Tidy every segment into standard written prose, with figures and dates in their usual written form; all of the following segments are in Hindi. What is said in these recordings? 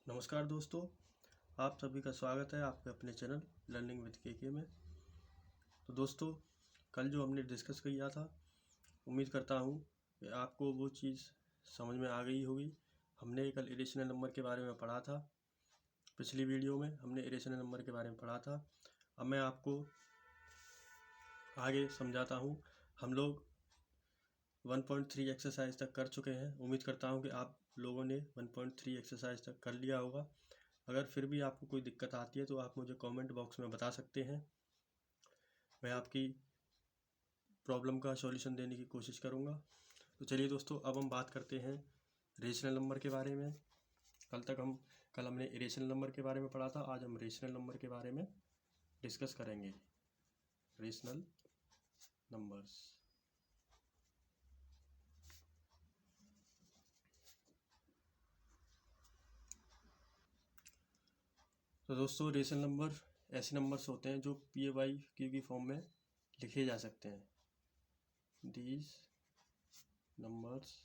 नमस्कार दोस्तों, आप सभी का स्वागत है आपके अपने चैनल लर्निंग विद के में। तो दोस्तों, कल जो हमने डिस्कस किया था, उम्मीद करता हूँ कि आपको वो चीज़ समझ में आ गई होगी। हमने कल इरेशनल नंबर के बारे में पढ़ा था। पिछली वीडियो में हमने इरेशनल नंबर के बारे में पढ़ा था। अब मैं आपको आगे समझाता हूँ। हम लोग 1.3 एक्सरसाइज तक कर चुके हैं। उम्मीद करता हूँ कि आप लोगों ने 1.3 एक्सरसाइज तक कर लिया होगा। अगर फिर भी आपको कोई दिक्कत आती है तो आप मुझे कमेंट बॉक्स में बता सकते हैं। मैं आपकी प्रॉब्लम का सॉल्यूशन देने की कोशिश करूँगा। तो चलिए दोस्तों, अब हम बात करते हैं रेशनल नंबर के बारे में। कल हमने इरेशनल नंबर के बारे में पढ़ा था। आज हम रेशनल नंबर के बारे में डिस्कस करेंगे। Rational numbers. तो दोस्तों, रेशनल नंबर ऐसे नंबर्स होते हैं जो PAYQ की फॉर्म में लिखे जा सकते हैं। These numbers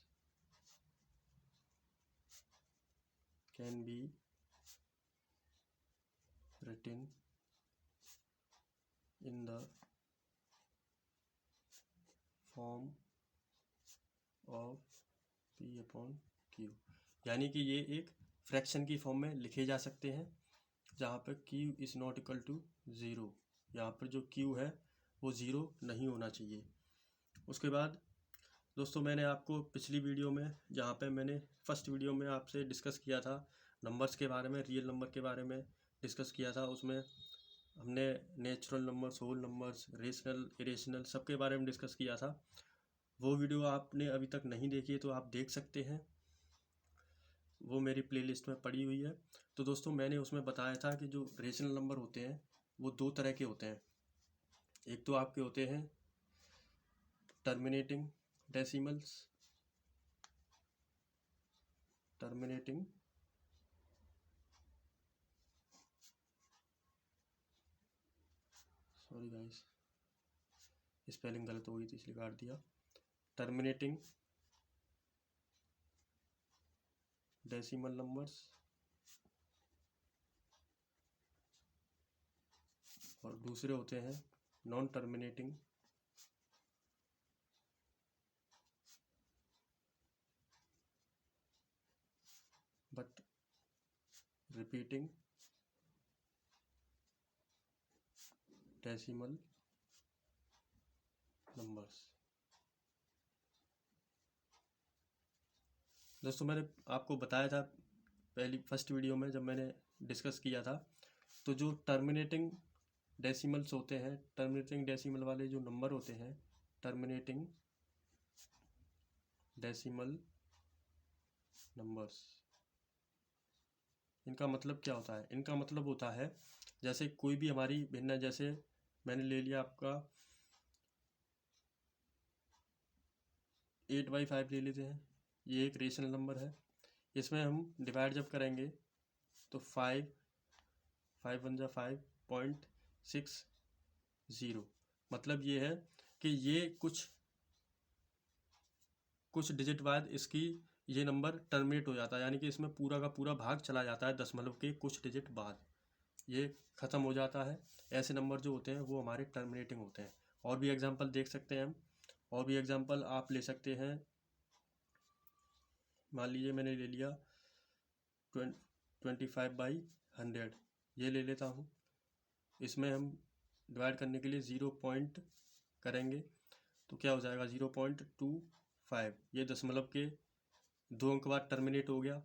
can be written in the form of P/Q, यानी कि ये एक फ्रैक्शन की फॉर्म में लिखे जा सकते हैं जहाँ पर Q is not equal to zero. यहाँ पर जो Q है वो ज़ीरो नहीं होना चाहिए। उसके बाद दोस्तों, मैंने आपको पिछली वीडियो में, जहाँ पे मैंने फर्स्ट वीडियो में आपसे डिस्कस किया था नंबर्स के बारे में, रियल नंबर के बारे में डिस्कस किया था। उसमें हमने natural numbers, whole numbers, rational, irrational सबके बारे में डिस्कस किया था। वो वीडियो आपने अभी तक नहीं देखी है तो आप देख सकते हैं, वो मेरी प्लेलिस्ट में पड़ी हुई है। तो दोस्तों, मैंने उसमें बताया था कि जो रेशनल नंबर होते हैं वो दो तरह के होते हैं। एक तो आपके होते हैं terminating decimals, terminating sorry guys, spelling गलत हो गई थी इसलिए काट दिया। टर्मिनेटिंग डेसिमल नंबर्स और दूसरे होते हैं non terminating but repeating decimal numbers. दोस्तों, मैंने आपको बताया था पहली फर्स्ट वीडियो में जब मैंने डिस्कस किया था, तो जो टर्मिनेटिंग डेसिमल्स होते हैं, टर्मिनेटिंग डेसिमल वाले जो नंबर होते हैं, टर्मिनेटिंग डेसिमल नंबर्स, इनका मतलब क्या होता है? इनका मतलब होता है जैसे कोई भी हमारी भिन्न, जैसे मैंने ले लिया आपका 8/5 ले लेते हैं। ये एक रेशनल नंबर है। इसमें हम डिवाइड जब करेंगे तो 5 1 जा 5.60, मतलब ये है कि ये कुछ डिजिट बाद इसकी ये नंबर टर्मिनेट हो जाता है, यानी कि इसमें पूरा का पूरा भाग चला जाता है दशमलव के कुछ डिजिट बाद, ये ख़त्म हो जाता है। ऐसे नंबर जो होते हैं वो हमारे टर्मिनेटिंग होते हैं। और भी एग्जांपल देख सकते हैं हम, और भी एग्जांपल आप ले सकते हैं। मान लीजिए मैंने ले लिया 25/100, ये ले लेता हूँ। इसमें हम डिवाइड करने के लिए 0 पॉइंट करेंगे तो क्या हो जाएगा 0.25, ये दशमलव के 2 अंक बाद टर्मिनेट हो गया।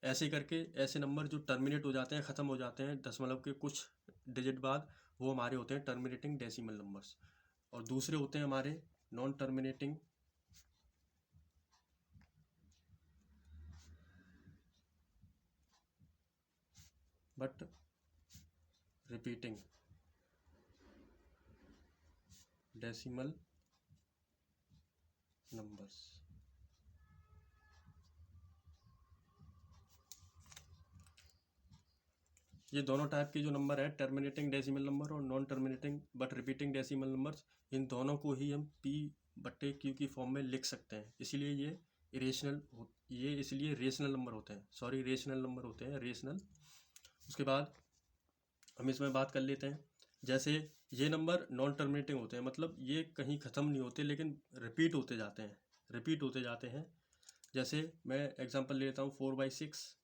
ऐसे करके ऐसे नंबर जो टर्मिनेट हो जाते हैं, ख़त्म हो जाते हैं दशमलव के कुछ डिजिट बाद, वो हमारे होते हैं टर्मिनेटिंग डेसिमल नंबर्स। और दूसरे होते हैं हमारे non terminating but repeating decimal numbers. ये दोनों टाइप के जो नंबर है, टर्मिनेटिंग डेसिमल नंबर और non terminating but repeating decimal numbers, इन दोनों को ही हम P/Q की फॉर्म में लिख सकते हैं। इसीलिए ये इरेशनल, ये इसलिए रेशनल नंबर होते हैं, सॉरी रेशनल नंबर होते हैं, रेशनल। उसके बाद हम इसमें बात कर लेते हैं, जैसे ये नंबर नॉन टर्मिनेटिंग होते हैं, मतलब ये कहीं ख़त्म नहीं होते लेकिन रिपीट होते जाते हैं, रिपीट होते जाते हैं। जैसे मैं एग्जांपल ले लेता हूँ 4/6,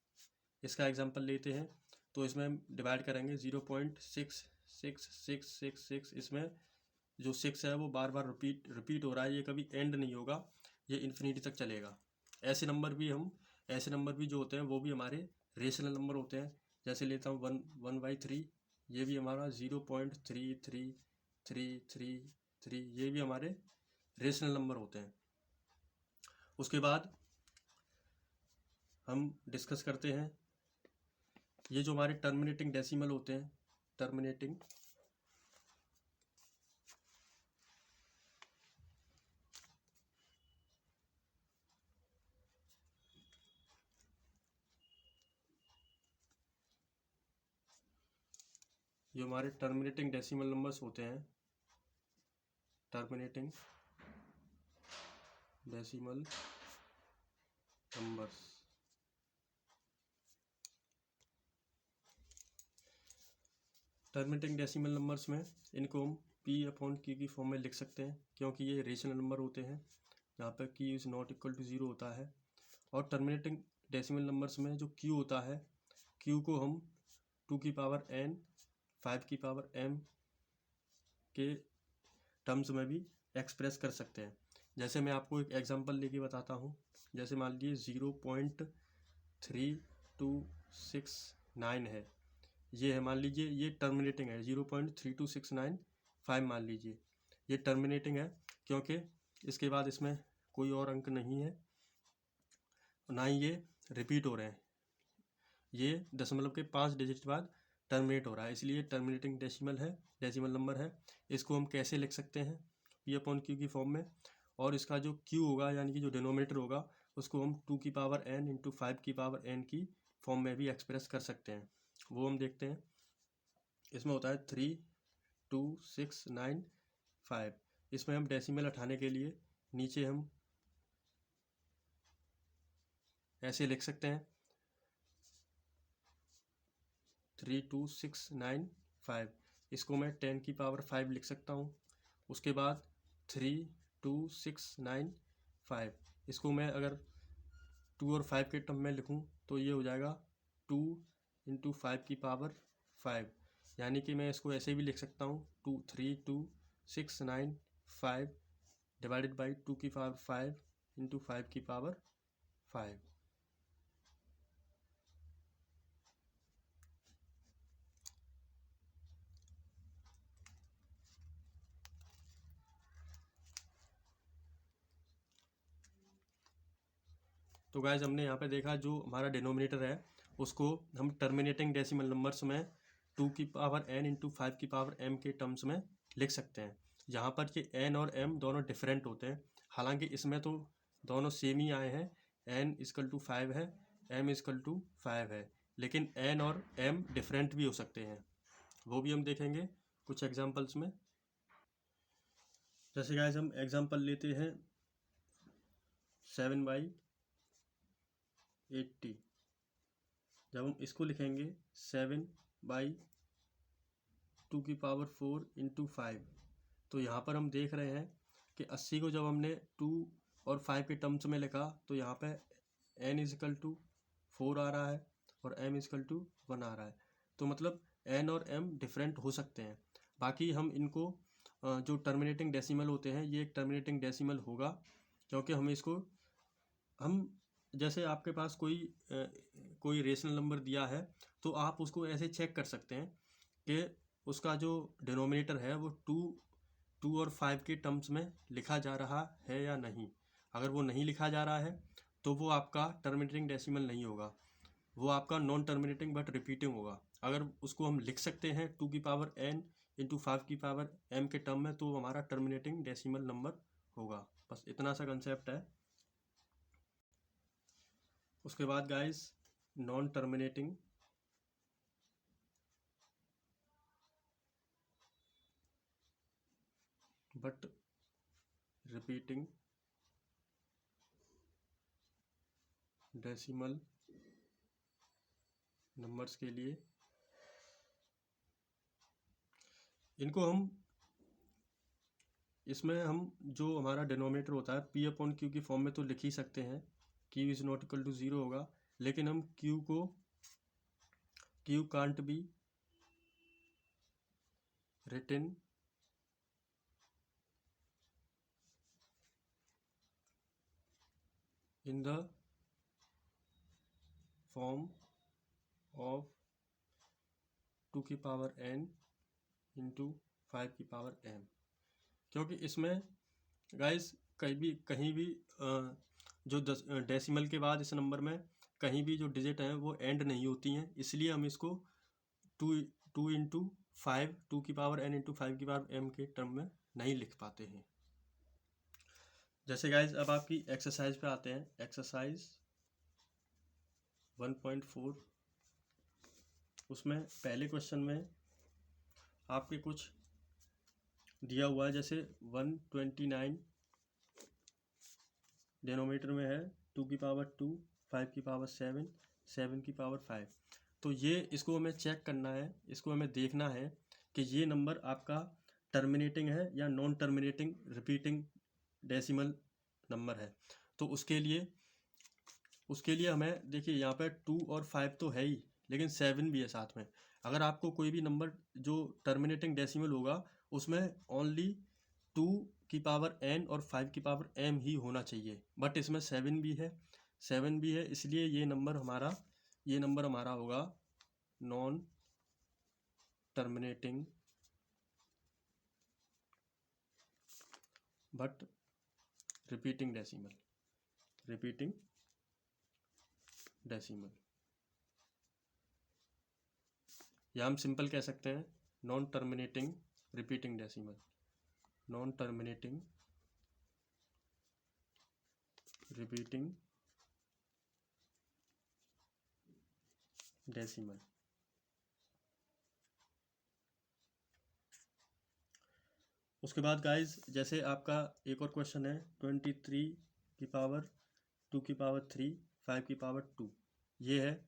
इसका एग्जांपल लेते हैं। तो इसमें हम डिवाइड करेंगे 0.666666, इसमें जो 6 है वो बार बार रिपीट हो रहा है, ये कभी एंड नहीं होगा, ये इन्फिनिटी तक चलेगा। ऐसे नंबर भी जो होते हैं वो भी हमारे रेशनल नंबर होते हैं। जैसे लेता हूँ 1/3, ये भी हमारा 0.33333, ये भी हमारे रेशनल नंबर होते हैं। उसके बाद हम डिस्कस करते हैं ये जो हमारे टर्मिनेटिंग डेसिमल होते हैं, टर्मिनेटिंग जो हमारे टर्मिनेटिंग डेसिमल नंबर्स होते हैं, terminating decimal numbers, terminating decimal numbers में इनको हम P/Q की फॉर्म में लिख सकते हैं, क्योंकि ये रेशनल नंबर होते हैं, यहाँ पर Q is not equal to 0 होता है। और टर्मिनेटिंग डेसिमल नंबर्स में जो Q होता है, Q को हम 2 की पावर n, 5 की पावर m के टर्म्स में भी एक्सप्रेस कर सकते हैं। जैसे मैं आपको एक एग्जांपल लेके बताता हूँ। जैसे मान लीजिए 0.3269 है, ये है, मान लीजिए ये टर्मिनेटिंग है, 0.32695 मान लीजिए ये टर्मिनेटिंग है, क्योंकि इसके बाद इसमें कोई और अंक नहीं है, ना ही ये रिपीट हो रहे हैं, ये दशमलव के 5 डिजिट बाद टर्मिनेट हो रहा है, इसलिए टर्मिनेटिंग डेसिमल है, डेसिमल नंबर है। इसको हम कैसे लिख सकते हैं? P/Q की फॉर्म में। और इसका जो Q होगा, यानी कि जो डिनोमिनेटर होगा, उसको हम 2 की पावर n इंटू 5 की पावर n की फॉर्म में भी एक्सप्रेस कर सकते हैं। वो हम देखते हैं। इसमें होता है 32695। इसमें हम डेसिमल हटाने के लिए नीचे हम ऐसे लिख सकते हैं 32695, इसको मैं 10 की पावर 5 लिख सकता हूँ। उसके बाद 32695, इसको मैं अगर 2 और 5 के टर्म में लिखूँ तो ये हो जाएगा 2 इंटू 5 की पावर 5, यानी कि मैं इसको ऐसे भी लिख सकता हूँ 32695 डिवाइडेड बाई 2 की पावर 5 इंटू 5 की पावर 5। तो गाइज हमने यहाँ पे देखा, जो हमारा डिनोमिनेटर है उसको हम टर्मिनेटिंग डेसिमल नंबर्स में 2 की पावर n इंटू 5 की पावर m के टर्म्स में लिख सकते हैं। यहाँ पर ये n और m दोनों डिफरेंट होते हैं, हालांकि इसमें तो दोनों सेम ही आए हैं, n इक्वल टू 5 है, m इक्वल टू 5 है, लेकिन n और m डिफरेंट भी हो सकते हैं, वो भी हम देखेंगे कुछ एग्जाम्पल्स में। जैसे गाइज हम एग्जाम्पल लेते हैं 7/80। जब हम इसको लिखेंगे 7/2 की पावर 4 इंटू 5, तो यहाँ पर हम देख रहे हैं कि 80 को जब हमने 2 और 5 के टर्म्स में लिखा तो यहाँ पे n इजकल टू 4 आ रहा है और m इजकल टू 1 आ रहा है, तो मतलब n और m डिफरेंट हो सकते हैं। बाकी हम इनको जो टर्मिनेटिंग डेसिमल होते हैं, ये एक टर्मिनेटिंग डेसिमल होगा, क्योंकि हम जैसे आपके पास कोई रेशनल नंबर दिया है, तो आप उसको ऐसे चेक कर सकते हैं कि उसका जो डिनोमिनेटर है वो 2 और 5 के टर्म्स में लिखा जा रहा है या नहीं। अगर वो नहीं लिखा जा रहा है तो वो आपका टर्मिनेटिंग डेसिमल नहीं होगा, वो आपका नॉन टर्मिनेटिंग बट रिपीटिंग होगा। अगर उसको हम लिख सकते हैं 2 की पावर n इंटू 5 की पावर m के टर्म में, तो हमारा टर्मिनेटिंग डेसिमल नंबर होगा। बस इतना सा कंसेप्ट है। उसके बाद guys non terminating but repeating decimal numbers के लिए इनको हम इसमें हम जो हमारा डिनोमिनेटर होता है पी अपॉन क्यू की फॉर्म में तो लिख ही सकते हैं, Q is not equal to 0 होगा, लेकिन हम Q can't be written in the form of 2 की पावर n इंटू 5 की पावर m, क्योंकि इसमें गाइस कहीं भी जो डेसिमल के बाद इस नंबर में कहीं भी जो डिजिट हैं वो एंड नहीं होती हैं, इसलिए हम इसको टू इंटू 5 2 की पावर n इंटू 5 की पावर m के टर्म में नहीं लिख पाते हैं। जैसे गाइस अब आपकी एक्सरसाइज पे आते हैं, एक्सरसाइज 1.4, उसमें पहले क्वेश्चन में आपके कुछ दिया हुआ है, जैसे 129 डिनोमिनेटर में है 2 की पावर 2 5 की पावर 7 7 की पावर 5, तो ये इसको हमें चेक करना है, इसको हमें देखना है कि ये नंबर आपका टर्मिनेटिंग है या non terminating repeating decimal number है। तो उसके लिए हमें देखिए यहाँ पे 2 और 5 तो है ही, लेकिन 7 भी है साथ में। अगर आपको कोई भी नंबर जो टर्मिनेटिंग डेसिमल होगा उसमें ओनली 2 की पावर n और 5 की पावर m ही होना चाहिए, बट इसमें 7 भी है, इसलिए ये नंबर हमारा होगा non terminating but repeating decimal, या हम सिंपल कह सकते हैं non terminating repeating decimal, non terminating repeating decimal. उसके बाद गाइज जैसे आपका एक और क्वेश्चन है 23 की पावर 2 की पावर 3 5 की पावर 2, ये है।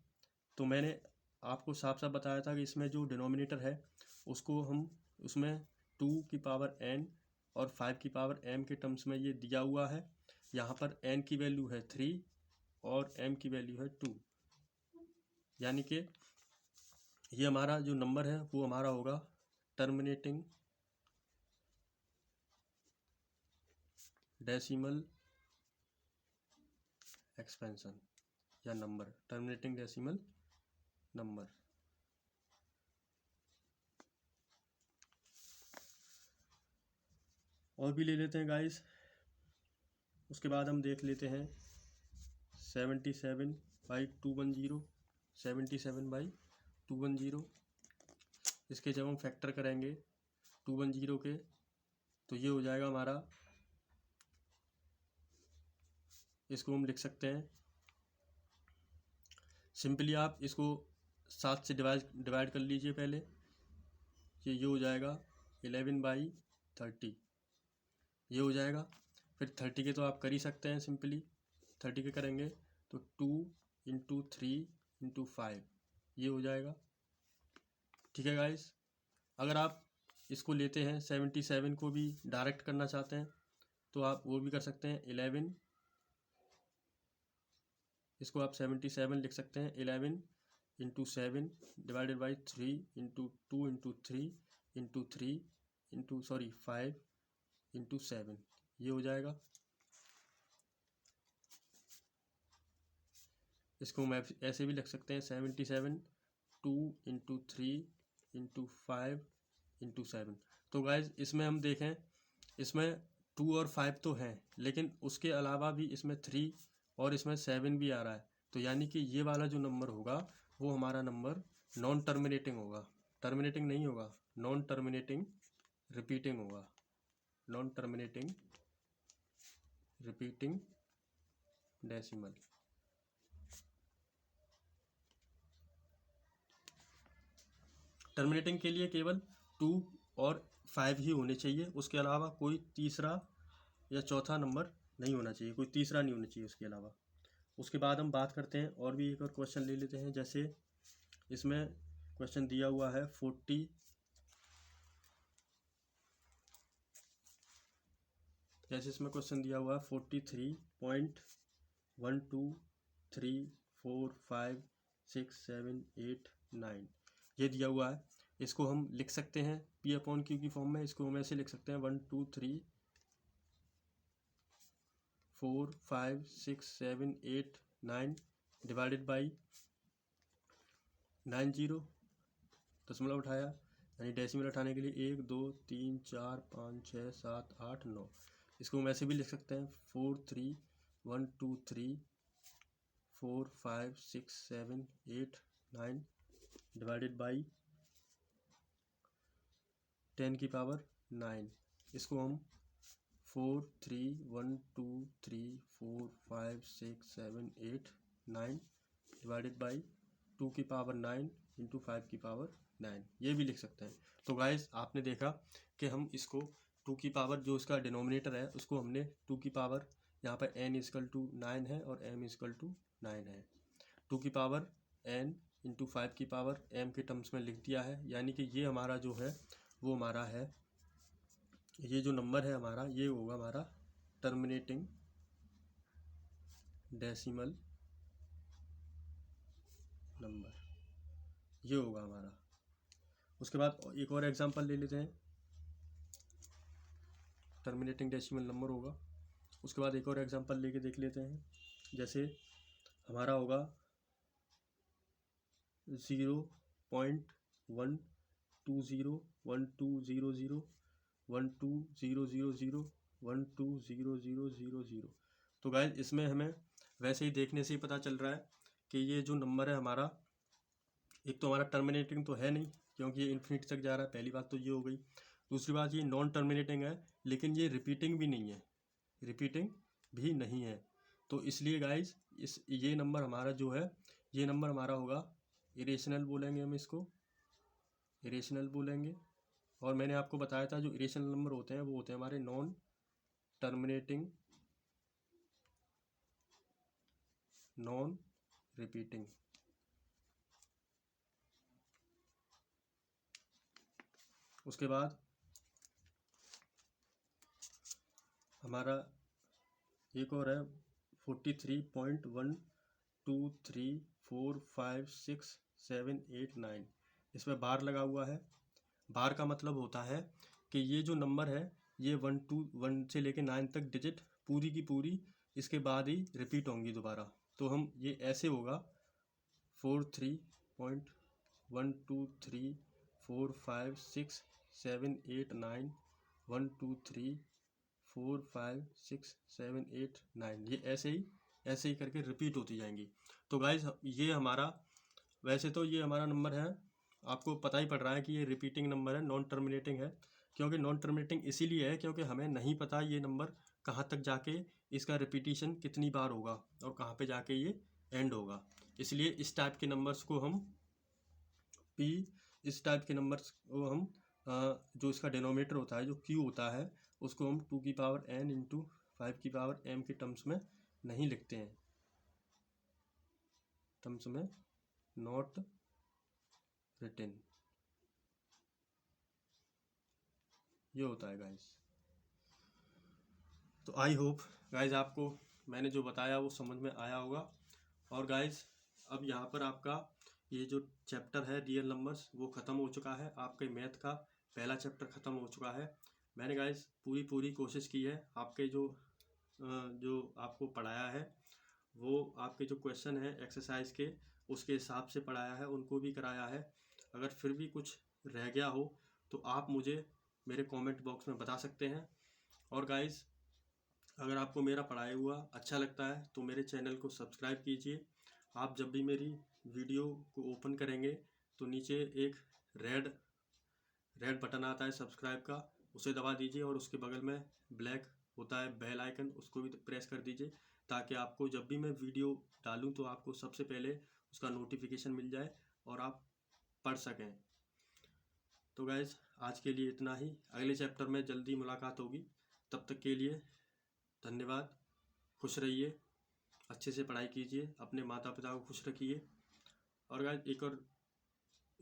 तो मैंने आपको साफ साफ बताया था कि इसमें जो डिनोमिनेटर है उसको हम उसमें 2 की पावर n और 5 की पावर m के टर्म्स में ये दिया हुआ है। यहाँ पर n की वैल्यू है 3 और m की वैल्यू है 2, यानी कि ये हमारा जो नंबर है वो हमारा होगा टर्मिनेटिंग डेसिमल एक्सपेंशन या नंबर, टर्मिनेटिंग डेसिमल नंबर। और भी ले लेते हैं गाइस, उसके बाद हम देख लेते हैं 77/210, 77/210, इसके जब हम फैक्टर करेंगे 210 के तो ये हो जाएगा हमारा, इसको हम लिख सकते हैं सिंपली, आप इसको 7 से डिवाइड कर लीजिए पहले, ये हो जाएगा 11/30, ये हो जाएगा। फिर 30 के तो आप कर ही सकते हैं सिंपली, 30 के करेंगे तो 2 इंटू 3 इंटू 5 ये हो जाएगा। ठीक है गाइस, अगर आप इसको लेते हैं 77 को भी डायरेक्ट करना चाहते हैं तो आप वो भी कर सकते हैं, 11, इसको आप 77 लिख सकते हैं, 11 into 7 divided by 3 into 2 into 3 into 3 into 5 into 7 ये हो जाएगा। इसको हम ऐसे भी लिख सकते हैं 77 2 इंटू 3 इंटू 5 इंटू 7। तो गाइज इसमें हम देखें, इसमें 2 और 5 तो हैं, लेकिन उसके अलावा भी इसमें 3 और इसमें 7 भी आ रहा है, तो यानी कि ये वाला जो नंबर होगा वो हमारा नंबर नॉन टर्मिनेटिंग होगा, टर्मिनेटिंग नहीं होगा, नॉन टर्मिनेटिंग रिपीटिंग होगा, non terminating repeating decimal. Terminating के लिए केवल 2 और 5 ही होने चाहिए, उसके अलावा कोई तीसरा या चौथा नंबर नहीं होना चाहिए, कोई तीसरा नहीं होना चाहिए उसके अलावा। उसके बाद हम बात करते हैं और भी एक और क्वेश्चन ले लेते हैं। जैसे इसमें क्वेश्चन दिया हुआ है 43 43.123456789 ये दिया हुआ है। इसको हम लिख सकते हैं P अपॉन Q की फॉर्म में। इसको हम ऐसे लिख सकते हैं 123456789 डिवाइडेड बाई 90 दशमलव उठाया, यानी डेसिमल उठाने के लिए 1 2 3 4 5 6 7 8 9। इसको हम ऐसे भी लिख सकते हैं 43.123456789 डिवाइडेड बाई 10 की पावर 9। इसको हम 43.123456789 डिवाइडेड बाई 2 की पावर 9 इंटू 5 की पावर 9 ये भी लिख सकते हैं। तो गाइस आपने देखा कि हम इसको 2 की पावर जो इसका डिनोमिनेटर है उसको हमने 2 की पावर यहाँ पर n इजकल टू 9 है और m इजकल टू 9 है। 2 की पावर n इंटू 5 की पावर m के टर्म्स में लिख दिया है। यानी कि ये हमारा जो है वो हमारा है, ये जो नंबर है हमारा ये होगा हमारा टर्मिनेटिंग डेसिमल नंबर, ये होगा हमारा। उसके बाद एक और एग्जांपल ले लेते हैं, टर्मिनेटिंग डेसिमल नंबर होगा। उसके बाद एक और एग्जांपल लेके देख लेते हैं। जैसे हमारा होगा 0.1200120000120000। तो गाइस इसमें हमें वैसे ही देखने से ही पता चल रहा है कि ये जो नंबर है हमारा, एक तो हमारा टर्मिनेटिंग तो है नहीं क्योंकि ये इन्फिनिटी तक जा रहा है, पहली बात तो ये हो गई। दूसरी बात ये नॉन टर्मिनेटिंग है, लेकिन ये रिपीटिंग भी नहीं है, रिपीटिंग भी नहीं है। तो इसलिए गाइस ये नंबर हमारा जो है, ये नंबर हमारा होगा इरेशनल बोलेंगे, हम इसको इरेशनल बोलेंगे। और मैंने आपको बताया था जो इरेशनल नंबर होते हैं वो होते हैं हमारे नॉन टर्मिनेटिंग, नॉन रिपीटिंग। उसके बाद हमारा एक और है 43.123456789। इसमें बार लगा हुआ है। बार का मतलब होता है कि ये जो नंबर है ये 1 से लेके 9 तक डिजिट पूरी की पूरी इसके बाद ही रिपीट होंगी दोबारा। तो हम ये ऐसे होगा 43.123456789 123456789 ये ऐसे ही करके रिपीट होती जाएंगी। तो गाइज ये हमारा, वैसे तो ये हमारा नंबर है, आपको पता ही पड़ रहा है कि ये रिपीटिंग नंबर है, नॉन टर्मिनेटिंग है। क्योंकि नॉन टर्मिनेटिंग इसीलिए है क्योंकि हमें नहीं पता ये नंबर कहाँ तक जाके इसका रिपीटिशन कितनी बार होगा और कहाँ पे जाके ये एंड होगा। इसलिए इस टाइप के नंबर्स को हम इस टाइप के नंबर्स को हम जो इसका डिनोमिनेटर होता है, जो Q होता है, उसको हम 2 की पावर n इंटू 5 की पावर m के टर्म्स में नहीं लिखते हैं, टर्म्स में नॉट रिटन, ये होता है गाइस। तो आई होप गाइस आपको मैंने जो बताया वो समझ में आया होगा। और गाइस अब यहाँ पर आपका ये जो चैप्टर है रियल नंबर्स वो ख़त्म हो चुका है, आपके मैथ का पहला चैप्टर ख़त्म हो चुका है। मैंने गाइस पूरी कोशिश की है आपके जो आपको पढ़ाया है वो आपके जो क्वेश्चन है एक्सरसाइज के उसके हिसाब से पढ़ाया है, उनको भी कराया है। अगर फिर भी कुछ रह गया हो तो आप मुझे मेरे कमेंट बॉक्स में बता सकते हैं। और गाइस अगर आपको मेरा पढ़ाया हुआ अच्छा लगता है तो मेरे चैनल को सब्सक्राइब कीजिए। आप जब भी मेरी वीडियो को ओपन करेंगे तो नीचे एक रेड बटन आता है सब्सक्राइब का, उसे दबा दीजिए और उसके बगल में ब्लैक होता है बेल आइकन, उसको भी प्रेस कर दीजिए ताकि आपको जब भी मैं वीडियो डालूं तो आपको सबसे पहले उसका नोटिफिकेशन मिल जाए और आप पढ़ सकें। तो गाइज आज के लिए इतना ही, अगले चैप्टर में जल्दी मुलाकात होगी। तब तक के लिए धन्यवाद, खुश रहिए, अच्छे से पढ़ाई कीजिए, अपने माता पिता को खुश रखिए। और गाइस एक और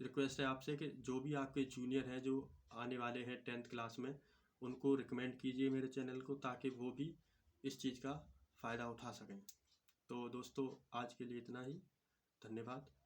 रिक्वेस्ट है आपसे कि जो भी आपके जूनियर हैं जो आने वाले हैं 10th क्लास में, उनको रिकमेंड कीजिए मेरे चैनल को, ताकि वो भी इस चीज़ का फ़ायदा उठा सकें। तो दोस्तों आज के लिए इतना ही। धन्यवाद।